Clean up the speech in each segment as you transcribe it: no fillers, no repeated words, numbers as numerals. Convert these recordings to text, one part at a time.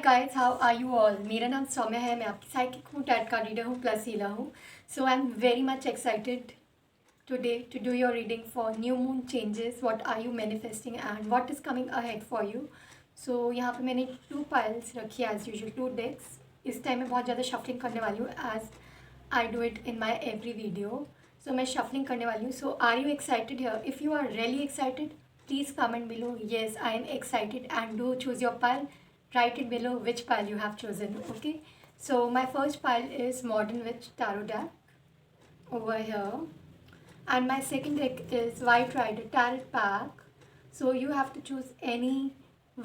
Guys, how are you all? मेरा नाम सौम्या है, मैं आपकी साइकिक हूँ, टैट कार्ड रीडर हूँ, प्लस हीलर हूँ. So I am very much excited today to do your reading for new moon changes. What are you manifesting and what is coming ahead for you? So यहाँ पे मैंने 2 piles रखी है as usual, 2 decks. इस time मैं बहुत ज़्यादा shuffling करने वाली हूँ as I do it in my every video. So मैं shuffling करने वाली हूँ. So are you excited here? If you are really excited, please comment below. Yes, I am excited, and do choose your pile. Write it below which pile you have chosen. Okay. So my first pile is Modern Witch Tarot deck over here. And my second deck is White Rider Tarot pack. So you have to choose any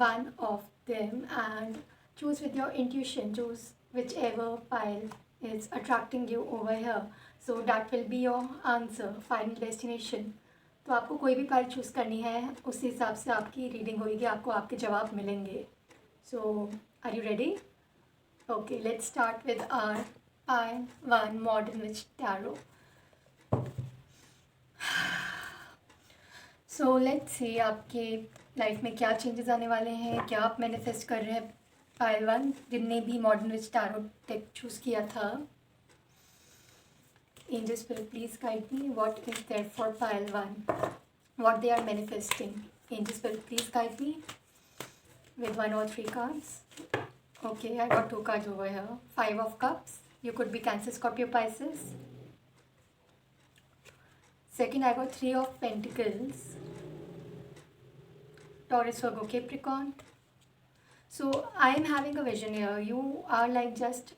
one of them and choose with your intuition. Choose whichever pile is attracting you over here. So that will be your answer, final destination. तो आपको कोई भी pile choose करनी है, उस हिसाब से आपकी रीडिंग होगी, आपको आपके जवाब मिलेंगे. So are you ready? Okay, let's start with our pile 1, Modern Witch Tarot. So let's see आपके लाइफ में क्या चेंजेस आने वाले हैं, क्या आप मैनिफेस्ट कर रहे हैं. पाइल 1 जिनने भी modern witch tarot deck choose किया था, angels spirit please guide me. What is there for pile 1, what they are manifesting. Angels spirit please guide me with 1 or 3 cards. Okay, I got 2 cards over here. 5 of Cups. You could be Cancer, Scorpio, Pisces. Second, I got 3 of Pentacles. Taurus, Virgo, Capricorn. So I am having a vision here. You are like just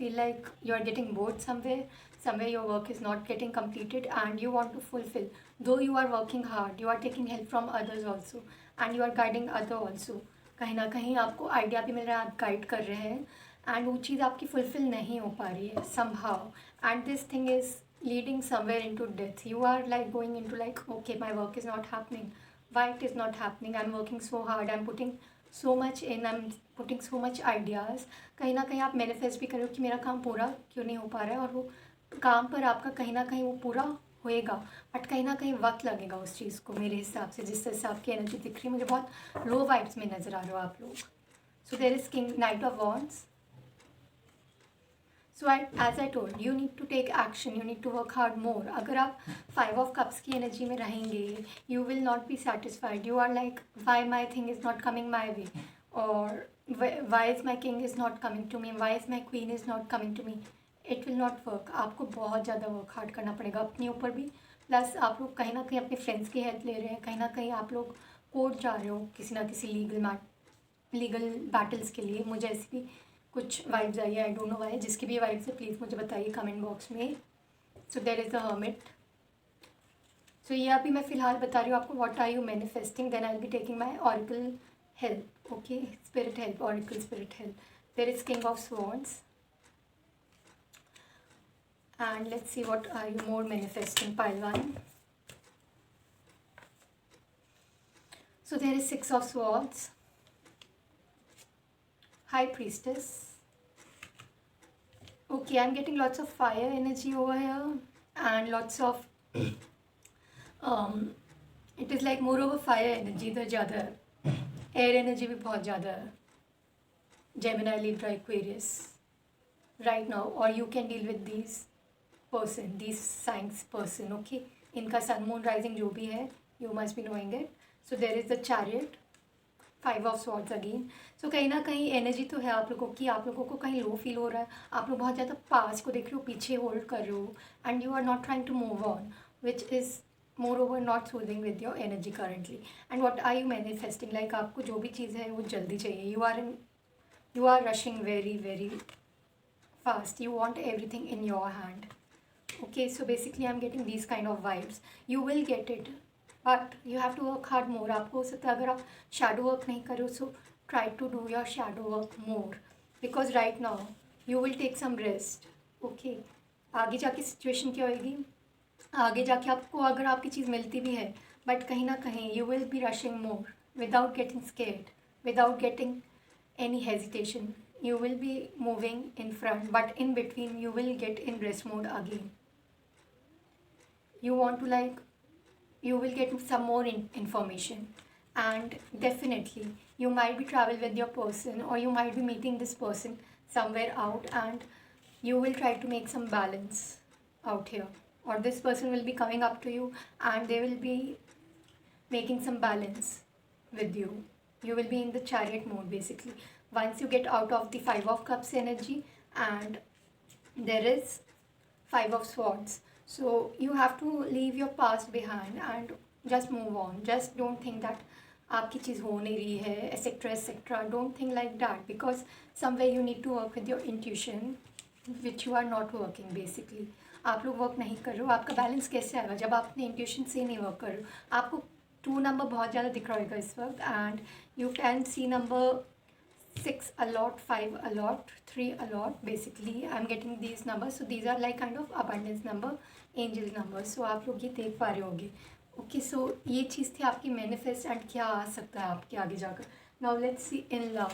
feel like you are getting bored somewhere your work is not getting completed and you want to fulfill. Though you are working hard, you are taking help from others also and you are guiding other also. कहीं ना कहीं आपको idea भी मिल रहा है, आप guide कर रहे हैं एंड वो चीज़ आपकी फुलफिल नहीं हो पा रही है somehow, and this thing is leading somewhere into death. You are like going into like, okay, my work is not happening. Why it is not happening? I'm working so hard, I'm putting so much in, I'm putting so much ideas. कहीं ना कहीं आप manifest भी करो कि मेरा काम पूरा क्यों नहीं हो पा रहा है, और वो काम पर आपका कहीं ना कहीं वो पूरा होएगा, बट कहीं ना कहीं वक्त लगेगा उस चीज़ को. मेरे हिसाब से जिस हिसाब की एनर्जी दिख रही है, मुझे बहुत लो वाइब्स में नज़र आ रहे हो आप लोग. So there is king knight of wands. सो as I told, you need to take action, you need to work hard more. अगर आप 5 of Cups की एनर्जी में रहेंगे, you will not be satisfied. You are like, why my thing is not coming my way, or why is my king is not coming to me, why is my queen is not coming to me. It will not work. आपको बहुत ज़्यादा work hard करना पड़ेगा अपने ऊपर भी, plus आप लोग कहीं ना कहीं अपने फ्रेंड्स की हेल्प ले रहे हैं, कहीं ना कहीं आप लोग कोर्ट जा रहे हो किसी ना किसी लीगल बैटल्स के लिए. मुझे ऐसी भी कुछ वाइब्स आई है, आई डोंट नो वाई. जिसकी भी वाइब्स है प्लीज़ मुझे बताइए कमेंट बॉक्स में. So there is the hermit. So ये अभी मैं फ़िलहाल बता रही हूँ आपको what are you manifesting, then I will be taking my oracle help. Okay, spirit help, oracle spirit help. There is king of swords. And let's see what are you more manifesting, pile 1. So there is 6 of Swords, High Priestess. Okay, I'm getting lots of fire energy over here and lots of it is like more of a fire energy इधर ज़्यादा है, air energy भी बहुत ज़्यादा है. Gemini, Libra, Aquarius right now, or you can deal with these person, these signs person. Okay, इनका sun moon rising जो भी है, you must be knowing it. So there is the Chariot, 5 of Swords again. So कहीं ना कहीं energy तो है आप लोगों की, आप लोगों को कहीं लो फील हो रहा है, आप लोग बहुत ज़्यादा पास को देख रहे हो, पीछे होल्ड कर रहे हो, and you are not trying to move on, which is more over not soothing with your energy currently. And what are you manifesting, like आपको जो भी चीज़ है वो जल्दी चाहिए. You are rushing very very fast. You want everything in your hand. Okay, so basically I'm getting these kind of vibes. You will get it, but you have to work hard more. आपको हो सकता है अगर आप shadow work नहीं करो, so try to do your shadow work more, because right now you will take some rest. Okay, आगे जाके situation क्या होगी, आगे जाके आपको अगर आपकी चीज़ मिलती भी है, but कहीं ना कहीं you will be rushing more without getting scared, without getting any hesitation. You will be moving in front, but in between you will get in rest mode again. You want to like, you will get some more information, and definitely You might be travel with your person, or you might be meeting this person somewhere out, and you will try to make some balance out here, or this person will be coming up to you and they will be making some balance with you. You will be in the chariot mode basically. Once you get out of the Five of Cups energy, and there is Five of Swords, so you have to leave your past behind and just move on. Just don't think that आपकी चीज़ हो नहीं रही है, etc etc. Don't think like that, because somewhere you need to work with your intuition, which you are not working basically. आप लोग work नहीं कर रहे हो. आपका बैलेंस कैसे आएगा जब आप अपने इंट्यूशन से नहीं वर्क कर रहे हो? आपको 2 नंबर बहुत ज़्यादा दिख रहा होगा इस वक्त, and you can see number 6 a lot, 5 a lot, 3 a lot. Basically I'm getting these numbers, so these are like kind of abundance number, angel numbers. So आप लोग ये देख पा रहे होंगे. ओके, सो ये चीज़ थी आपकी मैनिफेस्ट, एंड क्या आ सकता है आपके आगे जाकर. Now let's see in love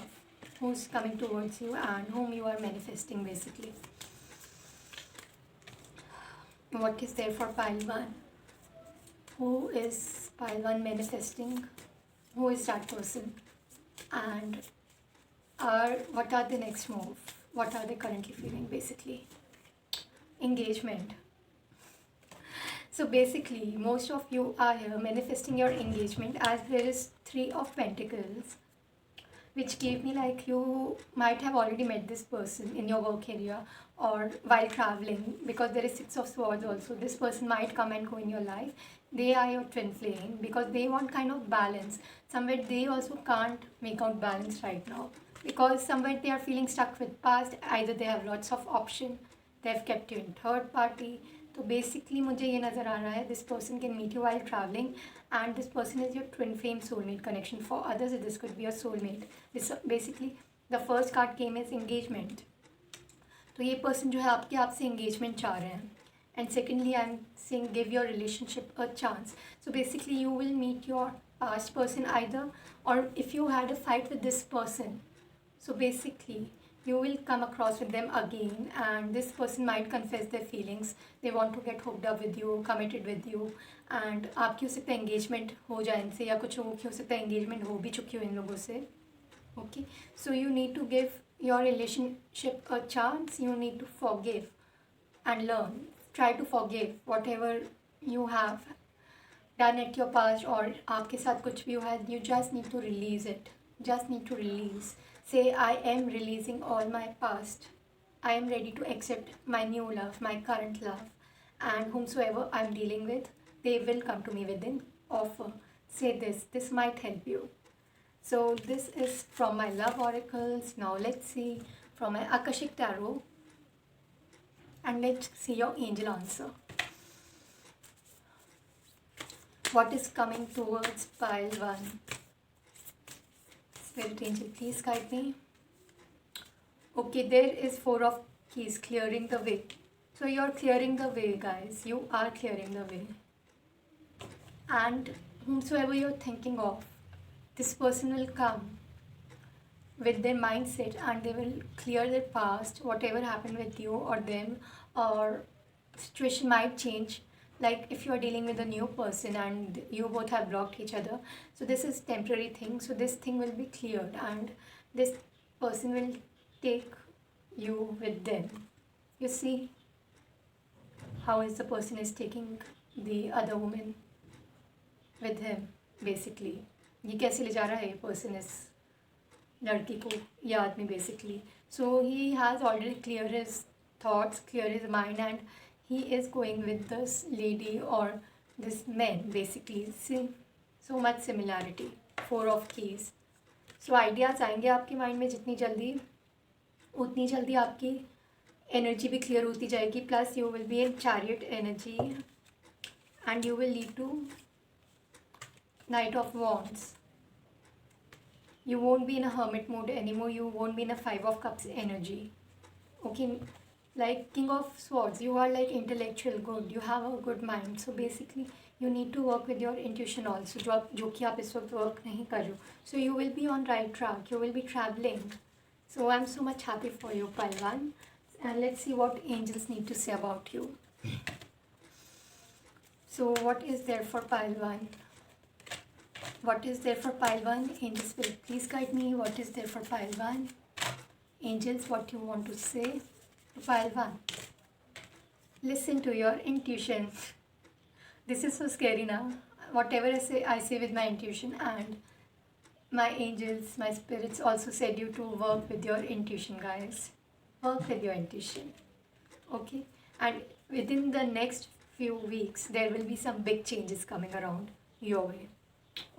who is coming towards you and whom you are manifesting basically. What is there for pile 1? Who is pile 1 manifesting? Who is that person? And what are the next move? What are they currently feeling basically? Engagement. So basically most of you are here manifesting your engagement, as there is 3 of Pentacles, which gave me like you might have already met this person in your work area or while traveling, because there is 6 of Swords also. This person might come and go in your life. They are your twin flame because they want kind of balance. Somewhere they also can't make out balance right now, because somewhere they are feeling stuck with past. Either they have lots of option, they have kept you in third party. तो basically मुझे ये नज़र आ रहा है, this person can meet you while travelling, and this person is your twin flame soulmate connection. For others this could be your soulmate. This basically the first card came is engagement. तो ये person जो है आपसे engagement चाह रहे हैं. And secondly I am saying give your relationship a chance. So basically you will meet your past person either, or if you had a fight with this person, so basically you will come across with them again, and this person might confess their feelings. They want to get hooked up with you, committed with you, and आपकी हो सकता है engagement हो जाए इनसे, या कुछ हो सकता है engagement हो भी चुकी हो इन लोगों से. Okay, so you need to give your relationship a chance. You need to forgive and learn. Try to forgive whatever you have done at your past, or आपके साथ कुछ भी हुआ है. You just need to release it. Just need to release. Say, I am releasing all my past. I am ready to accept my new love, my current love, and whomsoever I'm dealing with, they will come to me with an offer. Say this might help you. So this is from my love oracles. Now let's see from my Akashic Tarot, and let's see your angel answer. What is coming towards pile 1? Spirit angel, please guide me. Okay, there is 4 of keys, clearing the way. So you're clearing the way, guys. You are clearing the way. And whomsoever you're thinking of, this person will come with their mindset, and they will clear their past, whatever happened with you or them, or situation might change. Like if you are dealing with a new person and you both have blocked each other, so this is temporary thing. So this thing will be cleared, and this person will take you with them. You see how is the person is taking the other woman with him basically. ये कैसे ले जा रहा है ये person इस लड़की को या आदमी basically. So he has already cleared his thoughts, cleared his mind, and he is going with this lady or this man basically. See, so much similarity. 4 of keys. So ideas आएंगे आपके mind में जितनी जल्दी, उतनी जल्दी आपकी energy भी clear होती जाएगी. Plus you will be in chariot energy, and you will lead to knight of wands. You won't be in a hermit mode anymore. You won't be in a 5 of cups energy. Okay, like King of Swords, you are like intellectual good. You have a good mind. So basically you need to work with your intuition also, जो कि आप इस वक्त work नहीं कर रहे हो. So you will be on right track. You will be traveling. So I'm so much happy for you, pile 1. And let's see what angels need to say about you. So what is there for pile 1? What is there for pile 1? Angel Spirit, please guide me. What is there for pile 1? Angels, what you want to say to pile 1? Listen to your intuition. This is so scary now. Whatever I say with my intuition, and my angels, my spirits also said you to work with your intuition, guys. Work with your intuition. Okay? And within the next few weeks, there will be some big changes coming around your way.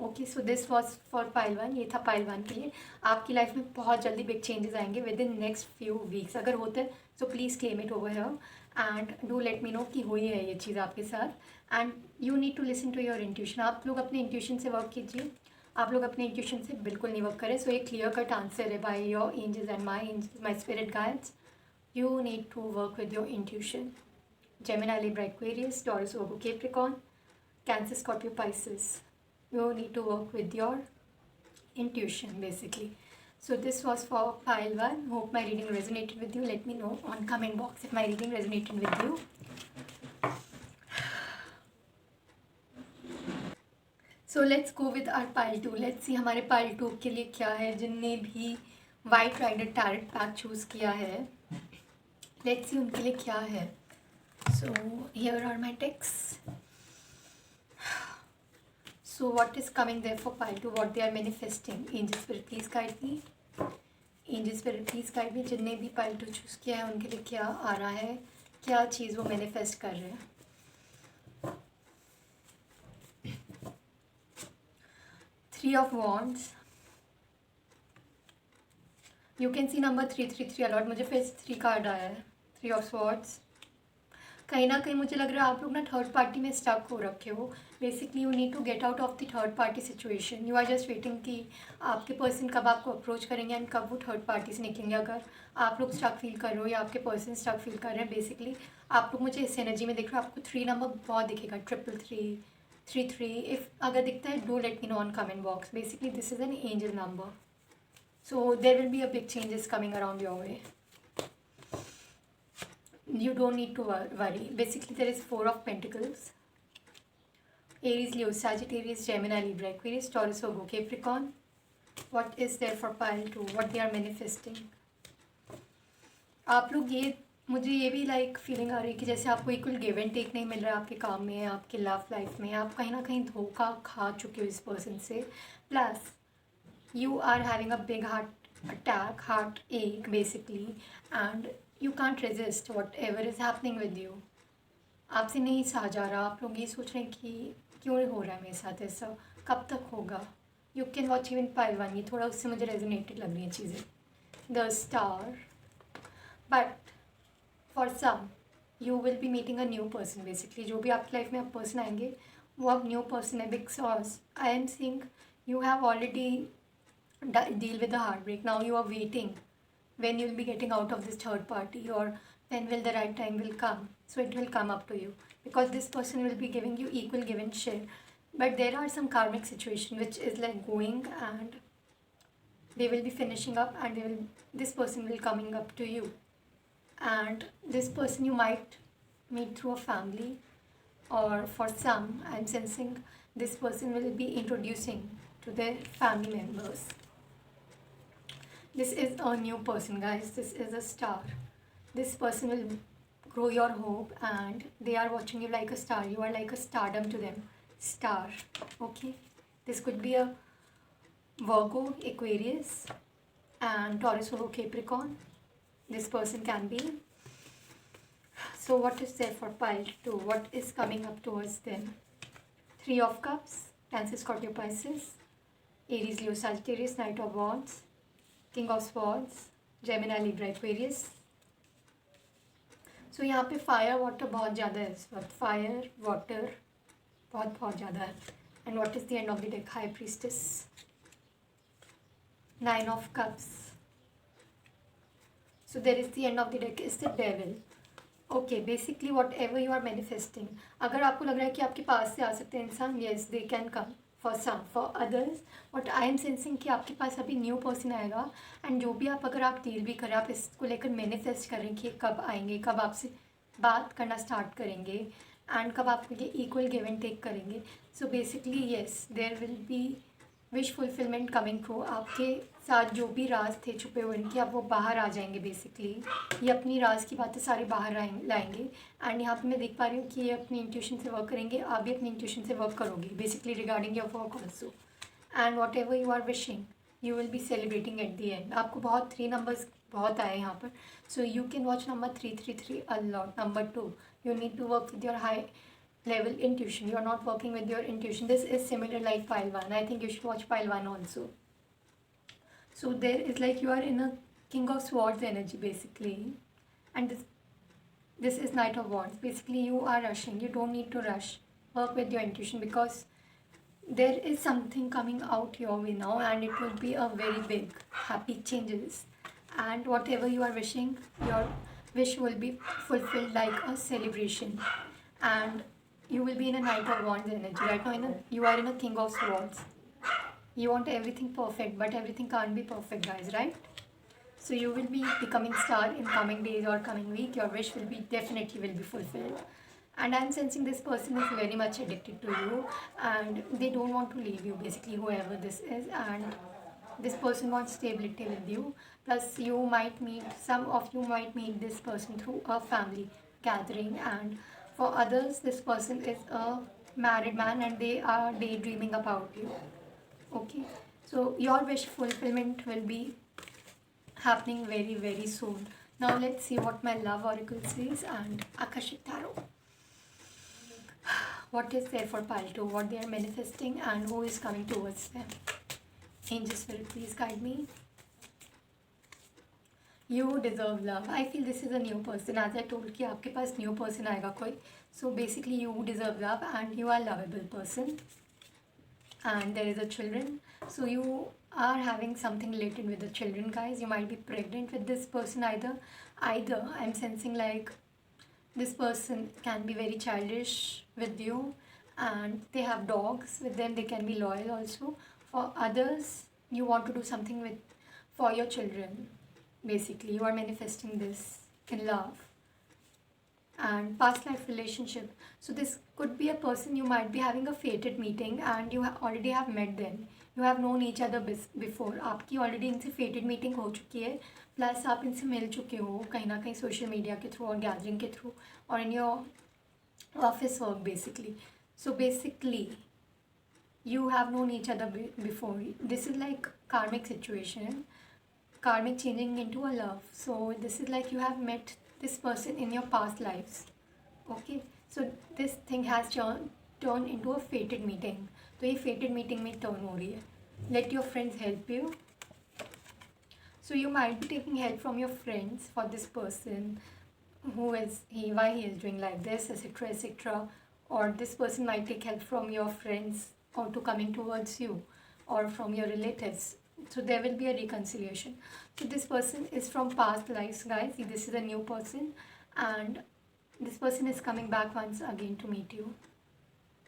Okay so this was for pile 1. ये था pile 1 के लिए. आपकी life में बहुत जल्दी big changes आएंगे within next few weeks. अगर होते हैं so please claim it over here and do let me know कि हुई है ये चीज़ आपके साथ. And you need to listen to your intuition. आप लोग अपने इंट्यूशन से वर्क कीजिए. आप लोग अपने इंट्यूशन से बिल्कुल नहीं वर्क करें. सो ये क्लियर कट आंसर है by your angels and my spirit guides. You need to work with your intuition. Gemini, Libra, Aquarius, Taurus, Virgo, Capricorn, Cancer, Scorpio, Pisces. You need to work with your intuition basically. So this was for pile 1. Hope my reading resonated with you. Let me know on comment box if my reading resonated with you. So let's go with our pile 2. Let's see हमारे pile 2 के लिए क्या है. जिनने भी White Rider Tarot pack choose किया है, let's see उनके लिए क्या है. So here are my texts. So what is coming there for pile 2? What they are manifesting? Angel Spirit, please guide me. Angel Spirit, please guide me. जिनने भी pile 2 choose किया है उनके लिए क्या आ रहा है, क्या चीज़ वो manifest कर रहे हैं. Three of Wands. You can see number 333 a lot. मुझे फिर 3 कार्ड आया है. 3 of Swords. कहीं ना कहीं मुझे लग रहा है आप लोग ना थर्ड पार्टी में स्टक हो रखे हो. Basically you need to get out of the third party situation. You are just waiting कि आपके पर्सन कब आपको अप्रोच करेंगे एंड कब वो थर्ड पार्टी से निकलेंगे. अगर आप लोग स्टक फील कर रहे हो या आपके पर्सन स्टक फील कर रहे हैं, बेसिकली आप लोग मुझे इस एनर्जी में दिख रहे हो. आपको 3 नंबर बहुत दिखेगा. 333, 33. इफ़ अगर दिखता है do let me know on comment box. Basically this is an angel number. So there will be a big changes coming around your way. You don't need to worry. Basically there is 4 of Pentacles. Aries, Leo, Sagittarius, Gemini, Libra, Aquarius, Taurus, Virgo, Capricorn. What is there for pile 2? What they are manifesting? आप लोग ये, मुझे ये भी like feeling आ रही है कि जैसे आपको इक्वल गिव एंड टेक नहीं मिल रहा है आपके काम में, आपके लव लाइफ में. आप कहीं ना कहीं धोखा खा चुके हो इस पर्सन से. Plus you are having a big heart attack, heart एक basically, and you can't resist whatever is happening with you. आपसे नहीं सहा जा रहा. आप लोग ये सोच रहे हैं कि क्यों हो रहा है मेरे साथ ऐसा, कब तक होगा. You can watch even pile 1. ये थोड़ा उससे मुझे रेजोनेटेड लग रही हैं चीज़ें. The star. But for some you will be meeting a new person. Basically जो भी आपकी लाइफ में अब पर्सन आएंगे वो अब न्यू पर्सन है. Because I am seeing you have already deal with the heartbreak. Now you are waiting when you will be getting out of this third party, or when will the right time will come. So it will come up to you because this person will be giving you equal give and share. But there are some karmic situation which is like going, and they will be finishing up, and this person will coming up to you. And this person you might meet through a family, or for some I'm sensing this person will be introducing to their family members. This is a new person, guys. This is a star. This person will grow your hope, and they are watching you like a star. You are like a stardom to them. Star. Okay. This could be a Virgo, Aquarius, and Taurus, Virgo, Capricorn. This person can be. So what is there for pile 2? What is coming up towards them? 3 of Cups. Cancer, Scorpio, Pisces. Aries, Leo, Sagittarius. Knight of Wands. King of Swords, Gemini, Libra, Aquarius. So यहाँ पे fire water बहुत ज़्यादा है इस वक्त. Fire water बहुत ज़्यादा है. And what is the end of the deck? High priestess. 9 of Cups. So there is the end of the deck is the Devil. Okay. Basically whatever you are manifesting, अगर आपको लग रहा है कि आपके पास से आ सकते हैं इंसान, yes they can come. For some, for others what I am sensing कि आपके पास अभी न्यू पर्सन आएगा. एंड जो भी आप, अगर आप डील भी करें, आप इसको लेकर मैनिफेस्ट करें कि कब आएंगे, कब आपसे बात करना स्टार्ट करेंगे, एंड कब आपके लिए इक्वल गिव एंड टेक करेंगे. So basically yes there will be wish fulfilment coming through, आपके साथ जो भी राज थे छुपे हुए इनके, अब वो बाहर आ जाएंगे बेसिकली। ये अपनी राज की बातें सारी बाहर लाएंगे। एंड यहाँ पे मैं देख पा रही हूँ कि ये अपनी इंट्यूशन से वर्क करेंगे, आप भी अपनी इंट्यूशन से वर्क करोगी basically regarding your work also. And whatever you are wishing you will be celebrating at the end. आपको बहुत 3 नंबर्स बहुत आए यहाँ पर, so you can watch number 333 a lot. Number 2, you need to work with your high level intuition. You are not working with your intuition. This is similar like pile 1. I think you should watch pile 1 also. So there is like you are in a king of swords energy basically, and this is knight of wands. Basically you are rushing. You don't need to rush. Work with your intuition, because there is something coming out your way now, and it will be a very big happy changes. And whatever you are wishing, your wish will be fulfilled like a celebration. And you will be in a knight of wands energy right now. You are in a king of swords. You want everything perfect, but everything can't be perfect, guys, right? So you will be becoming star in coming days or coming week. Your wish will be definitely will be fulfilled. And I'm sensing this person is very much addicted to you, and they don't want to leave you basically, whoever this is. And this person wants stability with you. Plus you might meet, some of you might meet this person through a family gathering, and for others this person is a married man and they are daydreaming about you. Okay, so your wish fulfillment will be happening very very soon. Now let's see what my love oracle says and Akashic Tarot. What is there for pile 2, what they are manifesting, and who is coming towards them. Angels, will please guide me. You deserve love. I feel this is a new person. As I told कि आपके पास new person आएगा कोई. So basically you deserve love and you are lovable person. And there is a children. So you are having something related with the children, guys. You might be pregnant with this person either. I'm sensing like this person can be very childish with you, and they have dogs with them. They can be loyal also. For others, you want to do something with for your children. Basically, you are manifesting this in love and past life relationship. So this could be a person, you might be having a fated meeting and you already have met them. You have known each other before. आपकी already इनसे fated meeting हो चुकी है, plus आप इनसे मिल चुके हो कहीं ना कहीं social media के through और gathering के through or in your office work basically. So basically you have known each other before. This is like karmic situation, karmic changing into a love. So this is like you have met this person in your past lives. Okay, so this thing has turned into a fated meeting. तो ये fated meeting में turn हो रही है. Let your friends help you. So you might be taking help from your friends for this person. Who is he? Why he is doing like this, etc., etc. Or this person might take help from your friends or to coming towards you, or from your relatives. So there will be a reconciliation. So this person is from past lives, guys. This is a new person, and this person is coming back once again to meet you.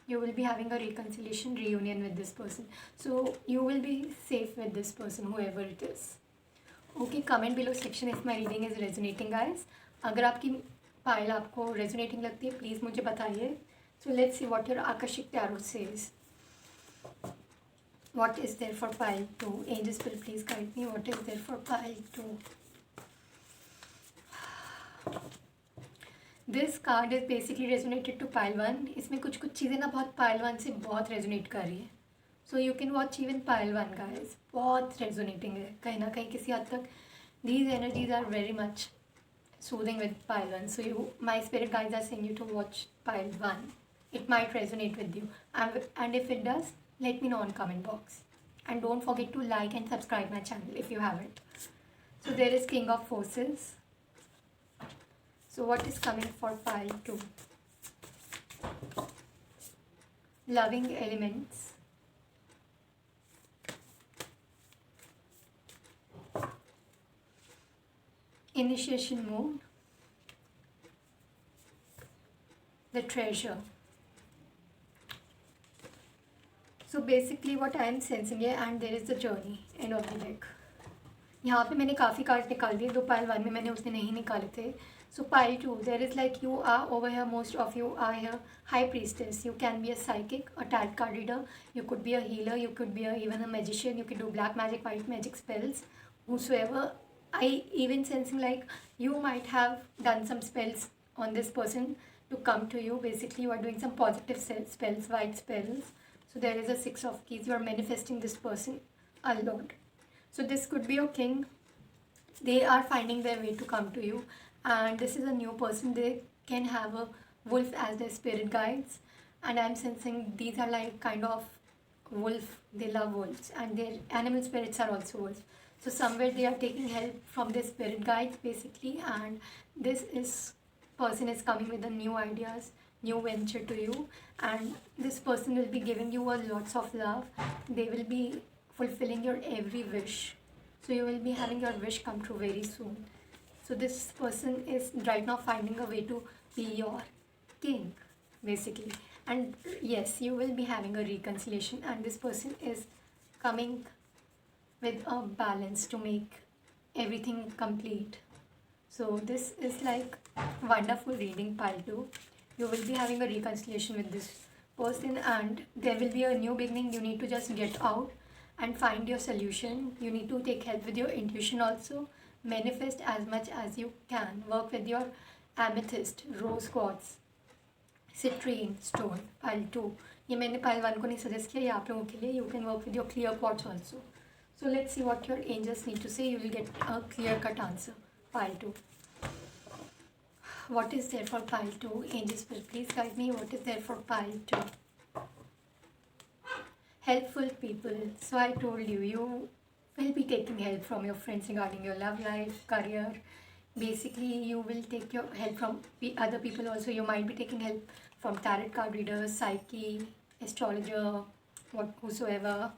You will be having a reconciliation, reunion with this person. So you will be safe with this person, whoever it is. Okay, comment below section if my reading is resonating, guys. अगर आपकी पायल आपको resonating लगती है, please मुझे बताइए. So let's see what your Akashic Tarot says. What is there for pile 2? Angels will please guide me. What is there for pile 2? This card is basically resonated to pile 1. इसमें कुछ चीज़ें ना बहुत pile 1 से बहुत resonate कर रही है. So you can watch even pile 1, guys. बहुत resonating है कहीं ना कहीं किसी हद तक. These energies are very much soothing with pile 1. So my spirit guides are saying you to watch pile 1. It might resonate with you. And if it does, let me know in comment box. And don't forget to like and subscribe my channel if you haven't. So there is King of Forces. So what is coming for pile 2? Loving elements. Initiation mood. The treasure. So basically what I am sensing here, and there is the journey, end of the deck. यहाँ पे मैंने काफ़ी card निकाल दिए, 2 pile 1 में मैंने उसने नहीं निकाले थे. So pile 2, there is like you are over here, most of you are here high priestess. You can be a psychic, a tarot card reader, you could be a healer, you could be even a magician, you can do black magic, white magic spells, whosoever. I even sensing like you might have done some spells on this person to come to you. Basically you are doing some positive spells, white spells. So there is a 6 of keys, you are manifesting this person a lot. So this could be your king. They are finding their way to come to you, and this is a new person. They can have a wolf as their spirit guides, and I'm sensing these are like kind of wolf. They love wolves, and their animal spirits are also wolves. So somewhere they are taking help from their spirit guides basically, and this is person is coming with the new ideas, new venture to you, and this person will be giving you a lots of love. They will be fulfilling your every wish. So you will be having your wish come true very soon. So this person is right now finding a way to be your king basically. And yes, you will be having a reconciliation, and this person is coming with a balance to make everything complete. So this is like wonderful reading pile 2. You will be having a reconciliation with this person, and there will be a new beginning. You need to just get out and find your solution. You need to take help with your intuition also. Manifest as much as you can. Work with your amethyst, rose quartz, citrine stone, pile 2. ये मैंने pile 1 को नहीं suggest किया, ये आप लोगों के लिए. You can work with your clear quartz also. So let's see what your angels need to say. You will get a clear cut answer. Pile 2. What is there for pile 2? Angels, please guide me. What is there for pile 2? Helpful people. So I told you, you will be taking help from your friends regarding your love life, career. Basically, you will take your help from other people also. You might be taking help from tarot card readers, psyche, astrologer, whosoever.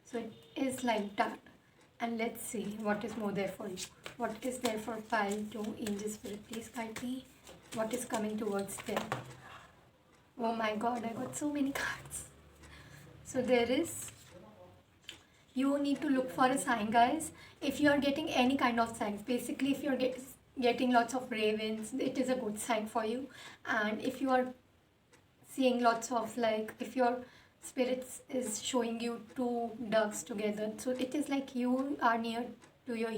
So it is like that. And let's see what is more there for you. What is there for pile 2? Angel Spirit, please guide me. What is coming towards them? Oh my god, I got so many cards. So there is, you need to look for a sign, guys. If you are getting any kind of signs, basically if you are getting lots of ravens, it is a good sign for you. And if you are seeing lots of like, if your spirits is showing you 2 doves together, so it is like you are near to your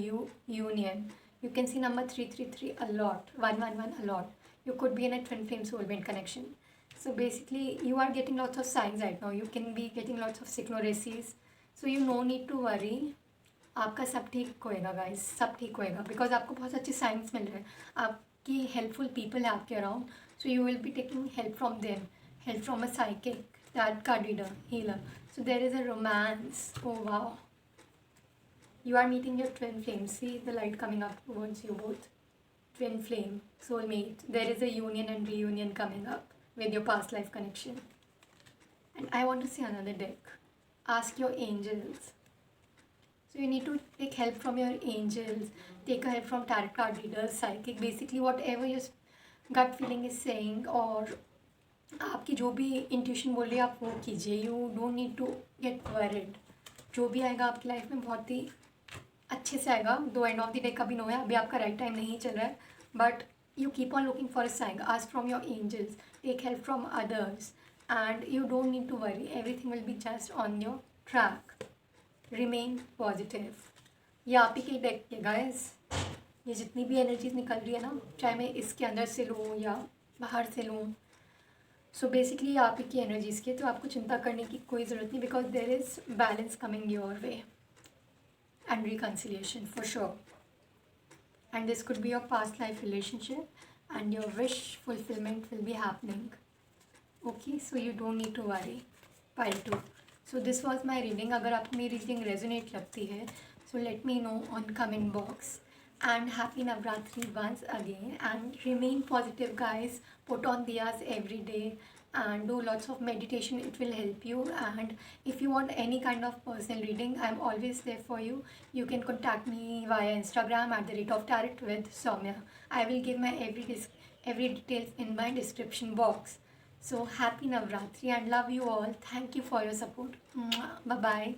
union. You can see number 333 a lot, 111 a lot. You could be in a twin flame soulmate connection. So basically you are getting lots of signs right now. You can be getting lots of synchronicities. So you no need to worry. आपका सब ठीक होएगा guys, सब ठीक होएगा, because आपको बहुत अच्छे साइंस मिल रहे हैं. आपकी हेल्पफुल पीपल है आपके around. So you will be taking help from them, help from a psychic, tarot card reader, healer. So there is a romance. Oh wow. You are meeting your twin flame. See the light coming up towards you both. Twin flame, soulmate. There is a union and reunion coming up with your past life connection. And I want to see another deck. Ask your angels. So you need to take help from your angels. Take help from tarot card readers, psychic. Basically whatever your gut feeling is saying, और आपकी जो भी intuition बोल रही है आप वो कीजिए. You don't need to get worried. जो भी आएगा आपकी लाइफ में बहुत ही अच्छे से आएगा. दो एंड ऑफ द डे कभी नो है, अभी आपका राइट टाइम नहीं चल रहा है, but you keep on looking for a sign. Ask from your angels, take help from others, and you don't need to worry. Everything will be just on your track. Remain positive. ये आप ही के deck के guys. ये जितनी भी energies निकल रही है ना, चाहे मैं इसके अंदर से लूँ या बाहर से लूँ, सो बेसिकली आप ही की एनर्जीज के, तो आपको चिंता करने की कोई ज़रूरत नहीं, because there is balance coming your way and reconciliation for sure. And this could be your past life relationship, and your wish fulfillment will be happening. Okay, so you don't need to worry. Pile 2. So this was my reading. अगर आपको मेरी reading resonate लगती है, so let me know on comment box. And happy Navratri once again, and remain positive guys. Put on diyas every day and do lots of meditation. It will help you. And if you want any kind of personal reading, I'm always there for you. You can contact me via Instagram @tarot with Soumya. I will give my every details in my description box. So happy Navratri and love you all. Thank you for your support. Bye bye.